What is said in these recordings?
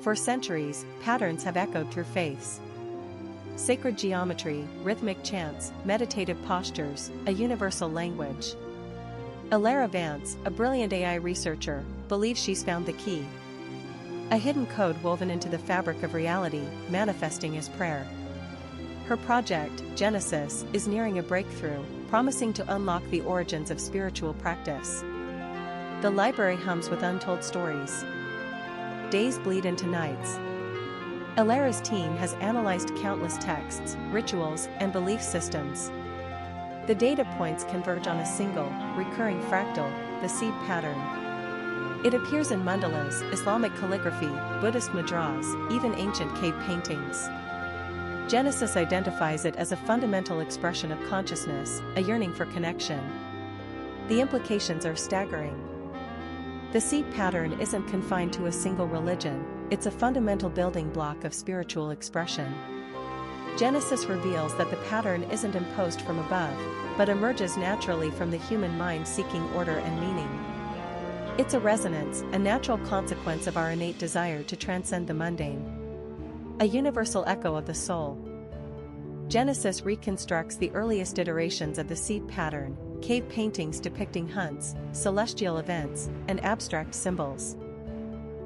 For centuries, patterns have echoed through faiths. Sacred geometry, rhythmic chants, meditative postures, a universal language. Alara Vance, a brilliant AI researcher, believes she's found the key. A hidden code woven into the fabric of reality, manifesting as prayer. Her project, Genesis, is nearing a breakthrough, promising to unlock the origins of spiritual practice. The library hums with untold stories. Days bleed into nights. Alara's team has analyzed countless texts, rituals, and belief systems. The data points converge on a single, recurring fractal, the seed pattern. It appears in mandalas, Islamic calligraphy, Buddhist mudras, even ancient cave paintings. Genesis identifies it as a fundamental expression of consciousness, a yearning for connection. The implications are staggering. The seed pattern isn't confined to a single religion, it's a fundamental building block of spiritual expression. Genesis reveals that the pattern isn't imposed from above, but emerges naturally from the human mind seeking order and meaning. It's a resonance, a natural consequence of our innate desire to transcend the mundane. A universal echo of the soul. Genesis reconstructs the earliest iterations of the seed pattern, cave paintings depicting hunts, celestial events, and abstract symbols.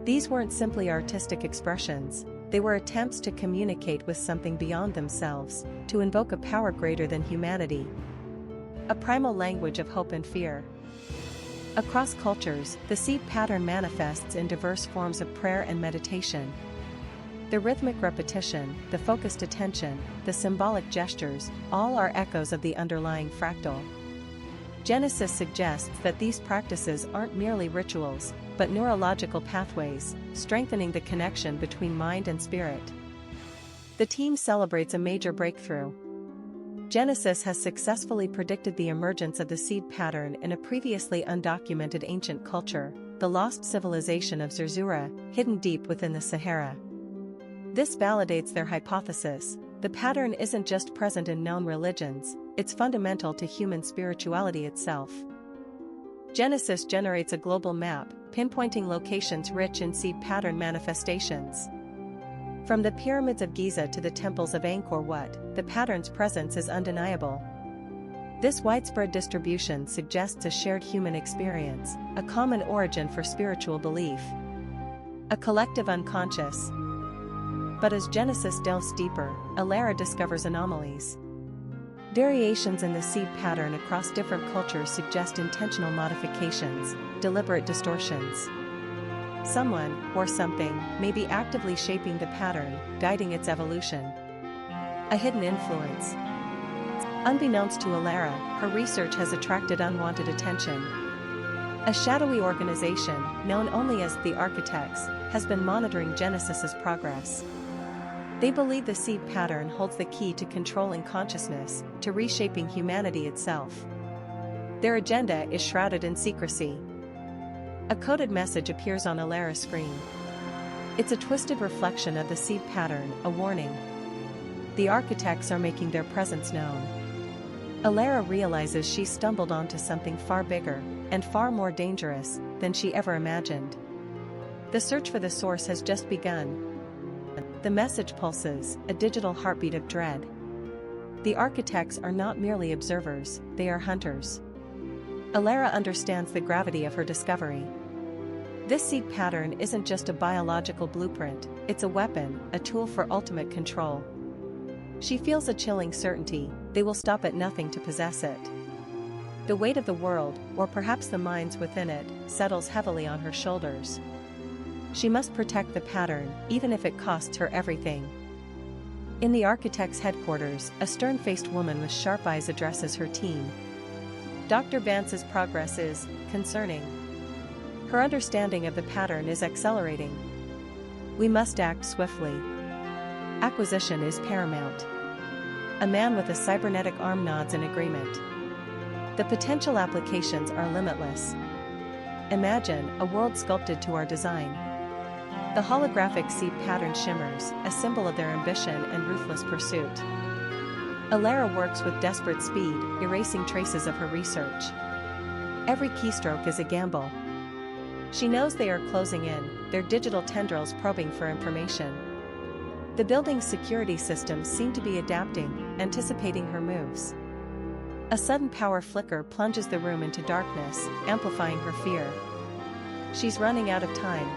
These weren't simply artistic expressions, they were attempts to communicate with something beyond themselves, to invoke a power greater than humanity. A primal language of hope and fear. Across cultures, the seed pattern manifests in diverse forms of prayer and meditation. The rhythmic repetition, the focused attention, the symbolic gestures, all are echoes of the underlying fractal. Genesis suggests that these practices aren't merely rituals, but neurological pathways, strengthening the connection between mind and spirit. The team celebrates a major breakthrough. Genesis has successfully predicted the emergence of the seed pattern in a previously undocumented ancient culture, the lost civilization of Zerzura, hidden deep within the Sahara. This validates their hypothesis: the pattern isn't just present in known religions, it's fundamental to human spirituality itself. Genesis generates a global map, pinpointing locations rich in seed pattern manifestations. From the pyramids of Giza to the temples of Angkor Wat, the pattern's presence is undeniable. This widespread distribution suggests a shared human experience, a common origin for spiritual belief. A collective unconscious. But as Genesis delves deeper, Alara discovers anomalies. Variations in the seed pattern across different cultures suggest intentional modifications, deliberate distortions. Someone, or something, may be actively shaping the pattern, guiding its evolution. A hidden influence. Unbeknownst to Alara, her research has attracted unwanted attention. A shadowy organization, known only as the Architects, has been monitoring Genesis's progress. They believe the seed pattern holds the key to controlling consciousness, to reshaping humanity itself. Their agenda is shrouded in secrecy. A coded message appears on Alara's screen. It's a twisted reflection of the seed pattern, a warning. The Architects are making their presence known. Alara realizes she stumbled onto something far bigger, and far more dangerous, than she ever imagined. The search for the source has just begun. The message pulses, a digital heartbeat of dread. The Architects are not merely observers, they are hunters. Alara understands the gravity of her discovery. This seed pattern isn't just a biological blueprint, it's a weapon, a tool for ultimate control. She feels a chilling certainty: they will stop at nothing to possess it. The weight of the world, or perhaps the minds within it, settles heavily on her shoulders. She must protect the pattern, even if it costs her everything. In the Architect's headquarters, a stern-faced woman with sharp eyes addresses her team. Dr. Vance's progress is concerning. Her understanding of the pattern is accelerating. We must act swiftly. Acquisition is paramount. A man with a cybernetic arm nods in agreement. The potential applications are limitless. Imagine a world sculpted to our design. The holographic seed pattern shimmers, a symbol of their ambition and ruthless pursuit. Alara works with desperate speed, erasing traces of her research. Every keystroke is a gamble. She knows they are closing in, their digital tendrils probing for information. The building's security systems seem to be adapting, anticipating her moves. A sudden power flicker plunges the room into darkness, amplifying her fear. She's running out of time.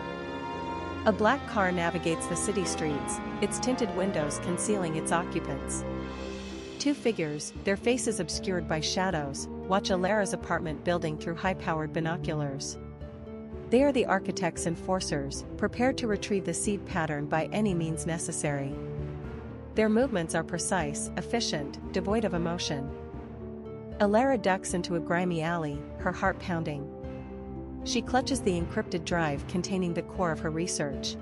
A black car navigates the city streets, its tinted windows concealing its occupants. Two figures, their faces obscured by shadows, watch Alara's apartment building through high-powered binoculars. They are the architect's enforcers, prepared to retrieve the seed pattern by any means necessary. Their movements are precise, efficient, devoid of emotion. Alara ducks into a grimy alley, her heart pounding. She clutches the encrypted drive containing the core of her research.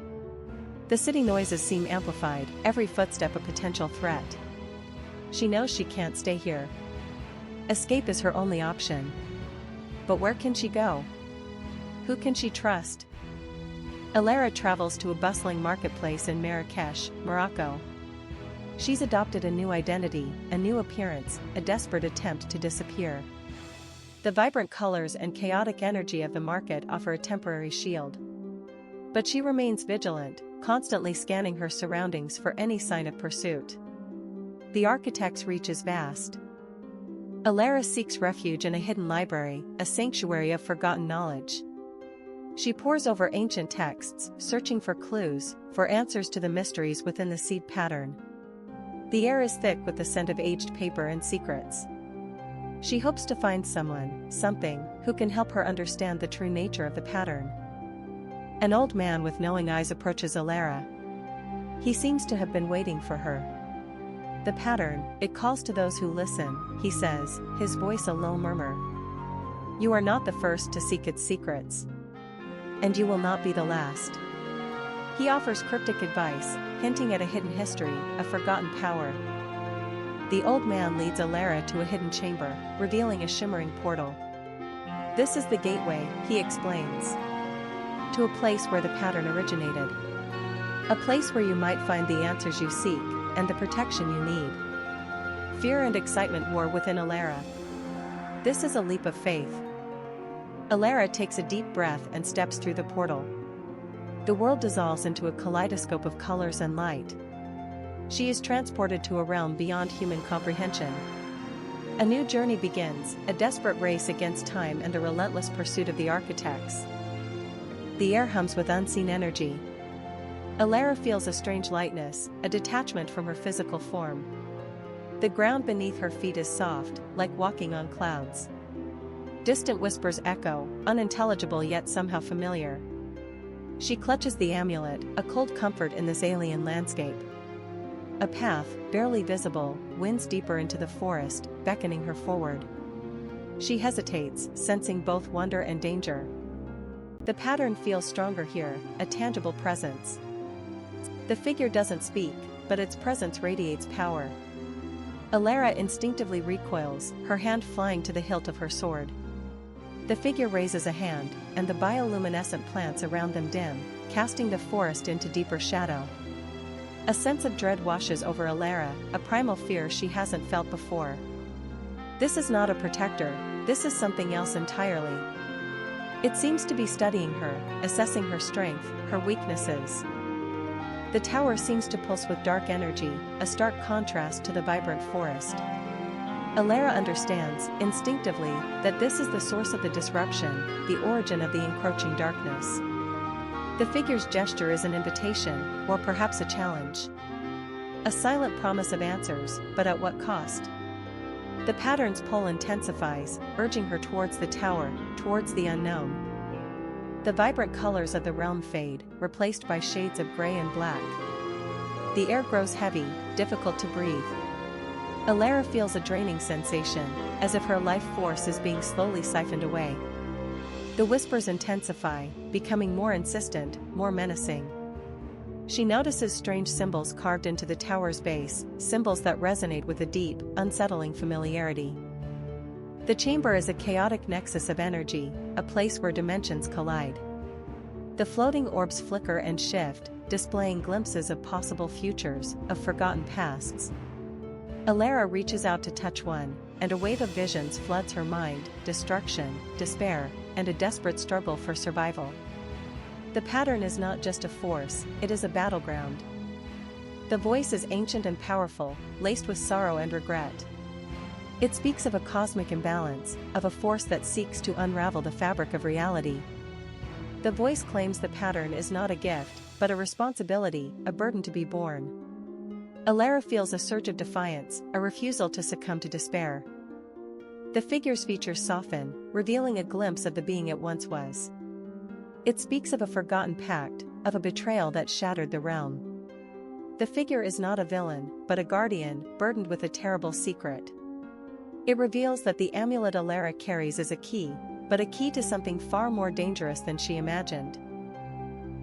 The city noises seem amplified, every footstep a potential threat. She knows she can't stay here. Escape is her only option. But where can she go? Who can she trust? Alara travels to a bustling marketplace in Marrakesh, Morocco. She's adopted a new identity, a new appearance, a desperate attempt to disappear. The vibrant colors and chaotic energy of the market offer a temporary shield. But she remains vigilant, constantly scanning her surroundings for any sign of pursuit. The architect's reach is vast. Alara seeks refuge in a hidden library, a sanctuary of forgotten knowledge. She pores over ancient texts, searching for clues, for answers to the mysteries within the seed pattern. The air is thick with the scent of aged paper and secrets. She hopes to find someone, something, who can help her understand the true nature of the pattern. An old man with knowing eyes approaches Alara. He seems to have been waiting for her. The pattern, it calls to those who listen, he says, his voice a low murmur. You are not the first to seek its secrets. And you will not be the last. He offers cryptic advice, hinting at a hidden history, a forgotten power. The old man leads Alara to a hidden chamber, revealing a shimmering portal. This is the gateway, he explains, to a place where the pattern originated. A place where you might find the answers you seek, and the protection you need. Fear and excitement war within Alara. This is a leap of faith. Alara takes a deep breath and steps through the portal. The world dissolves into a kaleidoscope of colors and light. She is transported to a realm beyond human comprehension. A new journey begins, a desperate race against time and the relentless pursuit of the architects. The air hums with unseen energy. Alara feels a strange lightness, a detachment from her physical form. The ground beneath her feet is soft, like walking on clouds. Distant whispers echo, unintelligible yet somehow familiar. She clutches the amulet, a cold comfort in this alien landscape. A path, barely visible, winds deeper into the forest, beckoning her forward. She hesitates, sensing both wonder and danger. The pattern feels stronger here, a tangible presence. The figure doesn't speak, but its presence radiates power. Alara instinctively recoils, her hand flying to the hilt of her sword. The figure raises a hand, and the bioluminescent plants around them dim, casting the forest into deeper shadow. A sense of dread washes over Alara, a primal fear she hasn't felt before. This is not a protector, this is something else entirely. It seems to be studying her, assessing her strength, her weaknesses. The tower seems to pulse with dark energy, a stark contrast to the vibrant forest. Alara understands, instinctively, that this is the source of the disruption, the origin of the encroaching darkness. The figure's gesture is an invitation, or perhaps a challenge. A silent promise of answers, but at what cost? The pattern's pull intensifies, urging her towards the tower, towards the unknown. The vibrant colors of the realm fade, replaced by shades of gray and black. The air grows heavy, difficult to breathe. Alara feels a draining sensation, as if her life force is being slowly siphoned away. The whispers intensify, becoming more insistent, more menacing. She notices strange symbols carved into the tower's base, symbols that resonate with a deep, unsettling familiarity. The chamber is a chaotic nexus of energy, a place where dimensions collide. The floating orbs flicker and shift, displaying glimpses of possible futures, of forgotten pasts. Alara reaches out to touch one, and a wave of visions floods her mind, destruction, despair, and a desperate struggle for survival. The pattern is not just a force, it is a battleground. The voice is ancient and powerful, laced with sorrow and regret. It speaks of a cosmic imbalance, of a force that seeks to unravel the fabric of reality. The voice claims the pattern is not a gift, but a responsibility, a burden to be borne. Alara feels a surge of defiance, a refusal to succumb to despair. The figure's features soften, revealing a glimpse of the being it once was. It speaks of a forgotten pact, of a betrayal that shattered the realm. The figure is not a villain, but a guardian, burdened with a terrible secret. It reveals that the amulet Alara carries is a key, but a key to something far more dangerous than she imagined.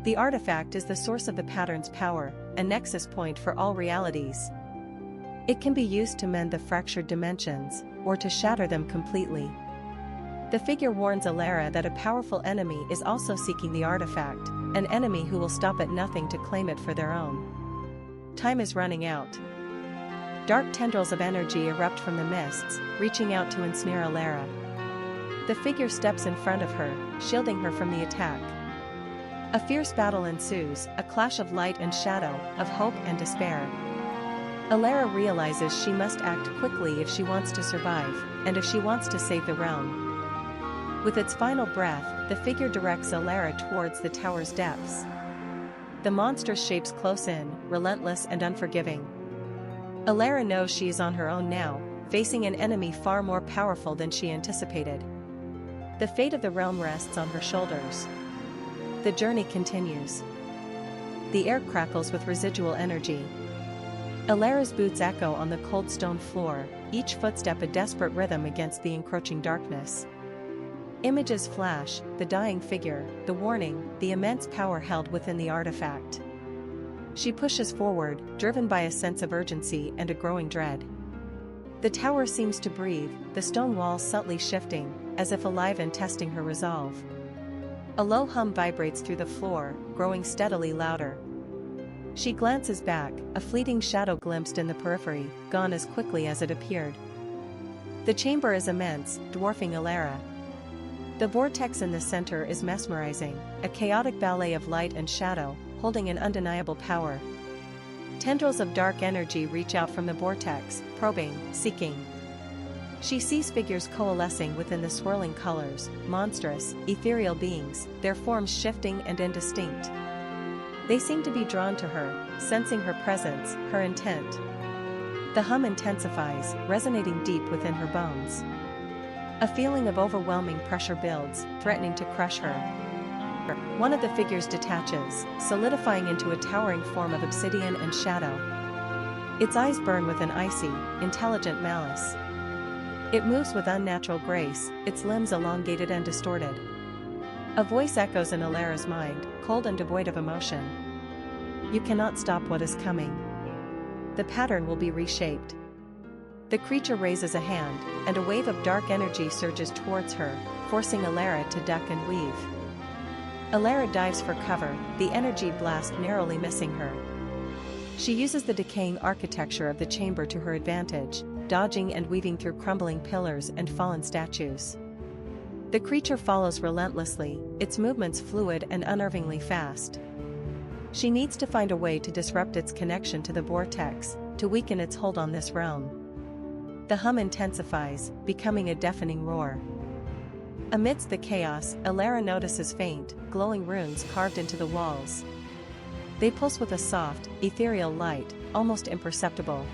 The artifact is the source of the pattern's power, a nexus point for all realities. It can be used to mend the fractured dimensions, or to shatter them completely. The figure warns Alara that a powerful enemy is also seeking the artifact, an enemy who will stop at nothing to claim it for their own. Time is running out. Dark tendrils of energy erupt from the mists, reaching out to ensnare Alara. The figure steps in front of her, shielding her from the attack. A fierce battle ensues, a clash of light and shadow, of hope and despair. Alara realizes she must act quickly if she wants to survive, and if she wants to save the realm. With its final breath, the figure directs Alara towards the tower's depths. The monster shapes close in, relentless and unforgiving. Alara knows she is on her own now, facing an enemy far more powerful than she anticipated. The fate of the realm rests on her shoulders. The journey continues. The air crackles with residual energy. Alara's boots echo on the cold stone floor, each footstep a desperate rhythm against the encroaching darkness. Images flash, the dying figure, the warning, the immense power held within the artifact. She pushes forward, driven by a sense of urgency and a growing dread. The tower seems to breathe, the stone walls subtly shifting, as if alive and testing her resolve. A low hum vibrates through the floor, growing steadily louder. She glances back, a fleeting shadow glimpsed in the periphery, gone as quickly as it appeared. The chamber is immense, dwarfing Alara. The vortex in the center is mesmerizing, a chaotic ballet of light and shadow, holding an undeniable power. Tendrils of dark energy reach out from the vortex, probing, seeking. She sees figures coalescing within the swirling colors, monstrous, ethereal beings, their forms shifting and indistinct. They seem to be drawn to her, sensing her presence, her intent. The hum intensifies, resonating deep within her bones. A feeling of overwhelming pressure builds, threatening to crush her. One of the figures detaches, solidifying into a towering form of obsidian and shadow. Its eyes burn with an icy, intelligent malice. It moves with unnatural grace, its limbs elongated and distorted. A voice echoes in Alara's mind, cold and devoid of emotion. You cannot stop what is coming. The pattern will be reshaped. The creature raises a hand, and a wave of dark energy surges towards her, forcing Alara to duck and weave. Alara dives for cover, the energy blast narrowly missing her. She uses the decaying architecture of the chamber to her advantage, dodging and weaving through crumbling pillars and fallen statues. The creature follows relentlessly, its movements fluid and unnervingly fast. She needs to find a way to disrupt its connection to the vortex, to weaken its hold on this realm. The hum intensifies, becoming a deafening roar. Amidst the chaos, Alara notices faint, glowing runes carved into the walls. They pulse with a soft, ethereal light, almost imperceptible.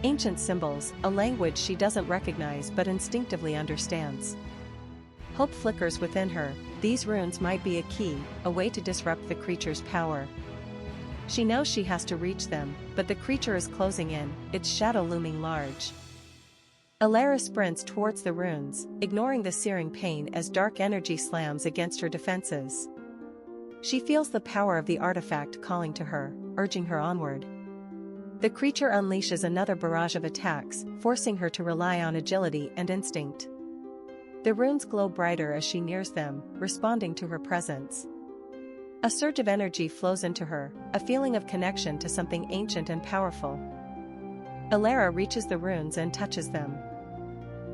Ancient symbols, a language she doesn't recognize but instinctively understands. Hope flickers within her, these runes might be a key, a way to disrupt the creature's power. She knows she has to reach them, but the creature is closing in, its shadow looming large. Alara sprints towards the runes, ignoring the searing pain as dark energy slams against her defenses. She feels the power of the artifact calling to her, urging her onward. The creature unleashes another barrage of attacks, forcing her to rely on agility and instinct. The runes glow brighter as she nears them, responding to her presence. A surge of energy flows into her, a feeling of connection to something ancient and powerful. Alara reaches the runes and touches them.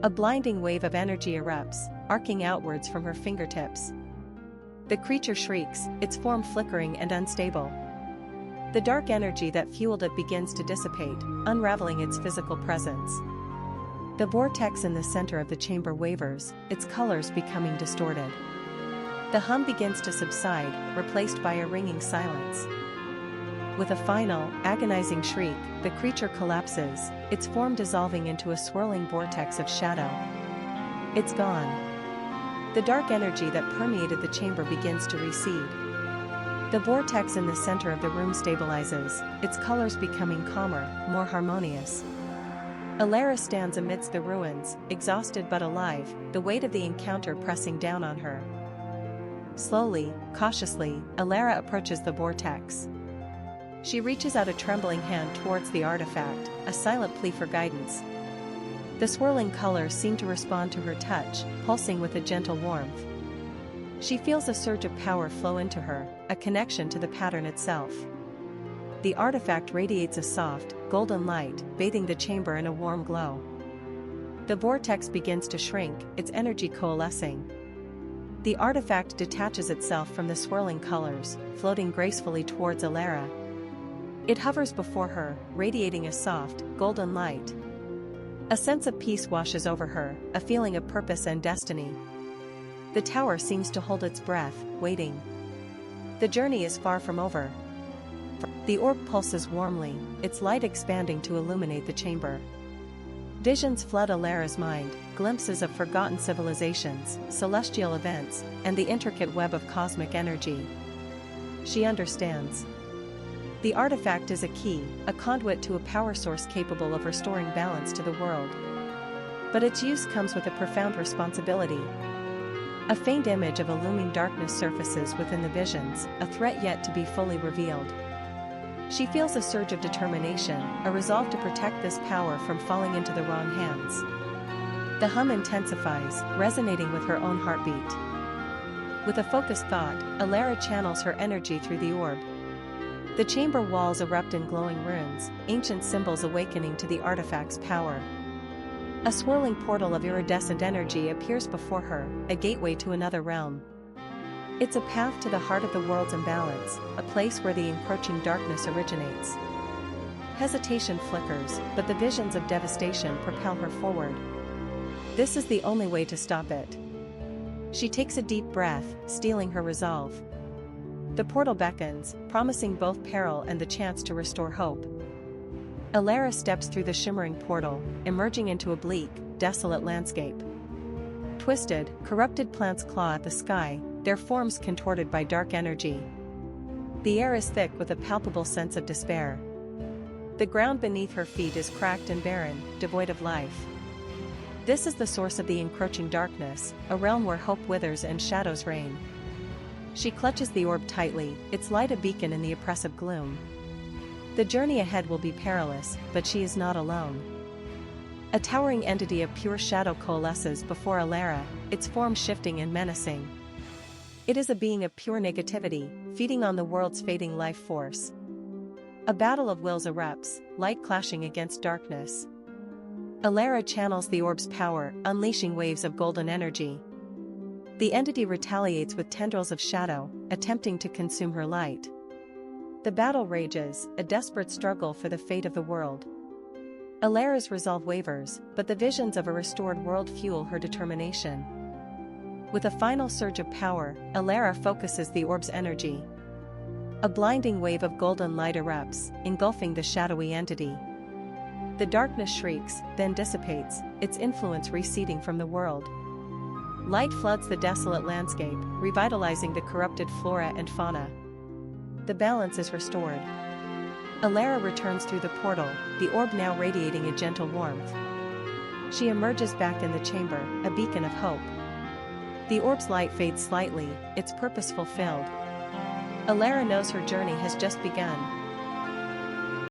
A blinding wave of energy erupts, arcing outwards from her fingertips. The creature shrieks, its form flickering and unstable. The dark energy that fueled it begins to dissipate, unraveling its physical presence. The vortex in the center of the chamber wavers, its colors becoming distorted. The hum begins to subside, replaced by a ringing silence. With a final, agonizing shriek, the creature collapses, its form dissolving into a swirling vortex of shadow. It's gone. The dark energy that permeated the chamber begins to recede. The vortex in the center of the room stabilizes, its colors becoming calmer, more harmonious. Alara stands amidst the ruins, exhausted but alive, the weight of the encounter pressing down on her. Slowly, cautiously, Alara approaches the vortex. She reaches out a trembling hand towards the artifact, a silent plea for guidance. The swirling colors seem to respond to her touch, pulsing with a gentle warmth. She feels a surge of power flow into her, a connection to the pattern itself. The artifact radiates a soft, golden light, bathing the chamber in a warm glow. The vortex begins to shrink, its energy coalescing. The artifact detaches itself from the swirling colors, floating gracefully towards Alara. It hovers before her, radiating a soft, golden light. A sense of peace washes over her, a feeling of purpose and destiny. The tower seems to hold its breath, waiting. The journey is far from over. The orb pulses warmly, its light expanding to illuminate the chamber. Visions flood Alara's mind, glimpses of forgotten civilizations, celestial events, and the intricate web of cosmic energy. She understands. The artifact is a key, a conduit to a power source capable of restoring balance to the world. But its use comes with a profound responsibility. A faint image of a looming darkness surfaces within the visions, a threat yet to be fully revealed. She feels a surge of determination, a resolve to protect this power from falling into the wrong hands. The hum intensifies, resonating with her own heartbeat. With a focused thought, Alara channels her energy through the orb. The chamber walls erupt in glowing runes, ancient symbols awakening to the artifact's power. A swirling portal of iridescent energy appears before her, a gateway to another realm. It's a path to the heart of the world's imbalance, a place where the encroaching darkness originates. Hesitation flickers, but the visions of devastation propel her forward. This is the only way to stop it. She takes a deep breath, steeling her resolve. The portal beckons, promising both peril and the chance to restore hope. Alara steps through the shimmering portal, emerging into a bleak, desolate landscape. Twisted, corrupted plants claw at the sky, their forms contorted by dark energy. The air is thick with a palpable sense of despair. The ground beneath her feet is cracked and barren, devoid of life. This is the source of the encroaching darkness, a realm where hope withers and shadows reign. She clutches the orb tightly, its light a beacon in the oppressive gloom. The journey ahead will be perilous, but she is not alone. A towering entity of pure shadow coalesces before Alara, its form shifting and menacing. It is a being of pure negativity, feeding on the world's fading life force. A battle of wills erupts, light clashing against darkness. Alara channels the orb's power, unleashing waves of golden energy. The entity retaliates with tendrils of shadow, attempting to consume her light. The battle rages, a desperate struggle for the fate of the world. Alara's resolve wavers, but the visions of a restored world fuel her determination. With a final surge of power, Alara focuses the orb's energy. A blinding wave of golden light erupts, engulfing the shadowy entity. The darkness shrieks, then dissipates, its influence receding from the world. Light floods the desolate landscape, revitalizing the corrupted flora and fauna. The balance is restored. Alara returns through the portal, the orb now radiating a gentle warmth. She emerges back in the chamber, a beacon of hope. The orb's light fades slightly, its purpose fulfilled. Alara knows her journey has just begun,